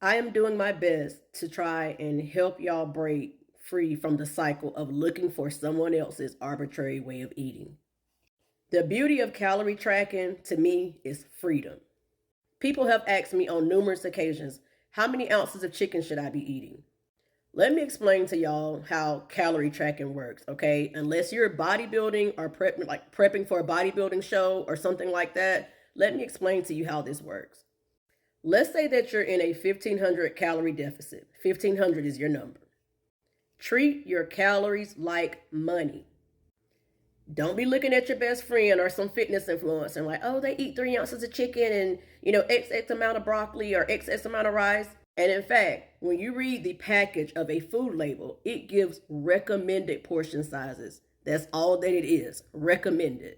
I am doing my best to try and help y'all break free from the cycle of looking for someone else's arbitrary way of eating. The beauty of calorie tracking to me is freedom. People have asked me on numerous occasions, how many ounces of chicken should I be eating? Let me explain to y'all how calorie tracking works, okay? Unless you're bodybuilding or prepping for a bodybuilding show or something like that, let me explain to you how this works. Let's say that you're in a 1500 calorie deficit. 1500 is your number. Treat your calories like money. Don't be looking at your best friend or some fitness influencer and like, oh, they eat 3 ounces of chicken and, XX amount of broccoli or XX amount of rice. And in fact, when you read the package of a food label, it gives recommended portion sizes. That's all that it is, recommended.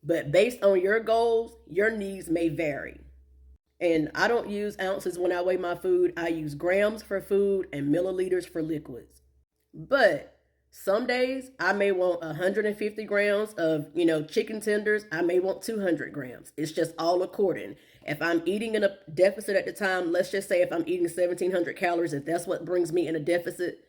But based on your goals, your needs may vary. And I don't use ounces when I weigh my food. I use grams for food and milliliters for liquids. But some days I may want 150 grams of, chicken tenders. I may want 200 grams. It's just all according. If I'm eating in a deficit at the time, let's just say if I'm eating 1700 calories, if that's what brings me in a deficit,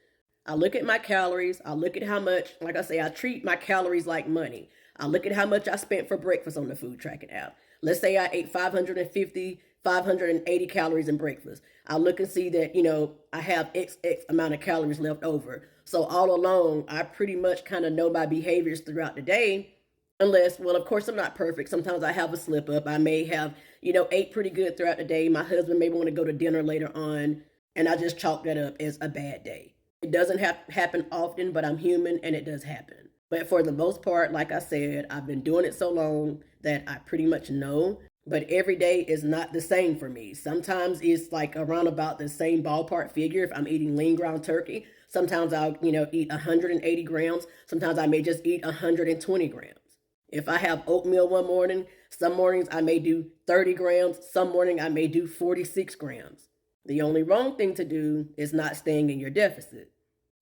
I look at my calories. I look at how much, like I say, I treat my calories like money. I look at how much I spent for breakfast on the food tracking app. Let's say I ate 550, 580 calories in breakfast. I look and see that, I have XX amount of calories left over. So all along, I pretty much kind of know my behaviors throughout the day. Unless, well, of course, I'm not perfect. Sometimes I have a slip up. I may have, ate pretty good throughout the day. My husband may want to go to dinner later on, and I just chalk that up as a bad day. It doesn't happen often, but I'm human and it does happen. But for the most part, like I said, I've been doing it so long that I pretty much know. But every day is not the same for me. Sometimes it's like around about the same ballpark figure if I'm eating lean ground turkey. Sometimes I'll, eat 180 grams. Sometimes I may just eat 120 grams. If I have oatmeal one morning, some mornings I may do 30 grams. Some morning I may do 46 grams. The only wrong thing to do is not staying in your deficit,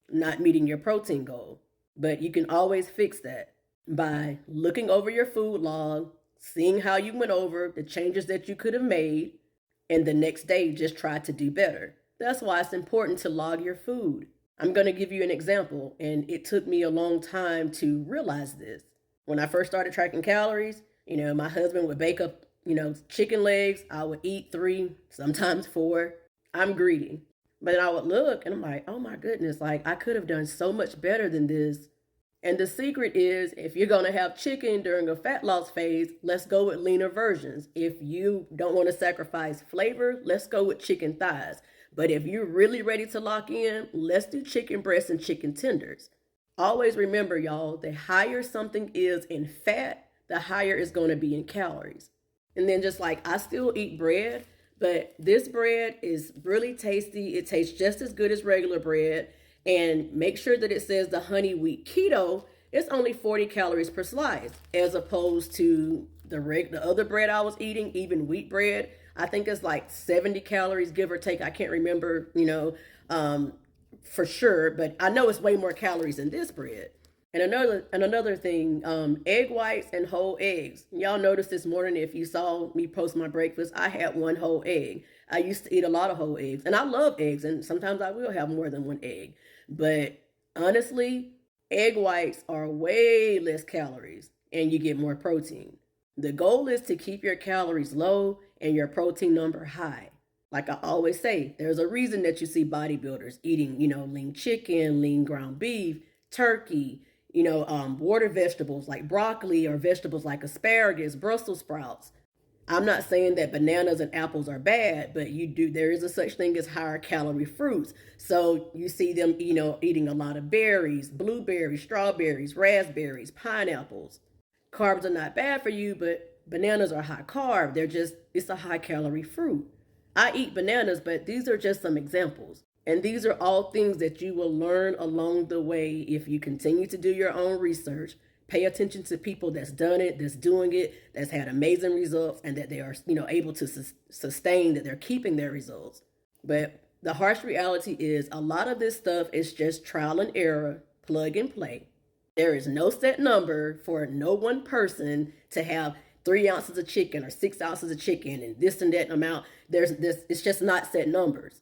not meeting your protein goal. But you can always fix that by looking over your food log, seeing how you went over, the changes that you could have made, and the next day just try to do better. That's why it's important to log your food. I'm going to give you an example, and it took me a long time to realize this. When I first started tracking calories, my husband would bake up, chicken legs. I would eat 3, sometimes 4. I'm greedy. But then I would look and I'm like, oh my goodness, like I could have done so much better than this. And the secret is if you're going to have chicken during a fat loss phase, let's go with leaner versions. If you don't want to sacrifice flavor, let's go with chicken thighs. But if you're really ready to lock in, let's do chicken breasts and chicken tenders. Always remember, y'all, the higher something is in fat, the higher it's going to be in calories. And then just like I still eat bread, but this bread is really tasty. It tastes just as good as regular bread. And make sure that it says the honey wheat keto. It's only 40 calories per slice, as opposed to the other bread I was eating, even wheat bread. I think it's like 70 calories, give or take. I can't remember, for sure, but I know it's way more calories in this bread. And another thing, egg whites and whole eggs. Y'all noticed this morning if you saw me post my breakfast, I had one whole egg. I used to eat a lot of whole eggs, and I love eggs, and sometimes I will have more than one egg. But honestly, egg whites are way less calories, and you get more protein. The goal is to keep your calories low and your protein number high. Like I always say, there's a reason that you see bodybuilders eating, lean chicken, lean ground beef, turkey, water vegetables like broccoli or vegetables like asparagus, Brussels sprouts. I'm not saying that bananas and apples are bad, but there is a such thing as higher calorie fruits. So you see them, eating a lot of berries, blueberries, strawberries, raspberries, pineapples. Carbs are not bad for you, but bananas are high carb. It's a high calorie fruit. I eat bananas, but these are just some examples. And these are all things that you will learn along the way if you continue to do your own research, pay attention to people that's done it, that's doing it, that's had amazing results, and that they are, able to sustain, that they're keeping their results. But the harsh reality is a lot of this stuff is just trial and error, plug and play. There is no set number for no one person to have 3 ounces of chicken or 6 ounces of chicken and this and that amount. It's just not set numbers.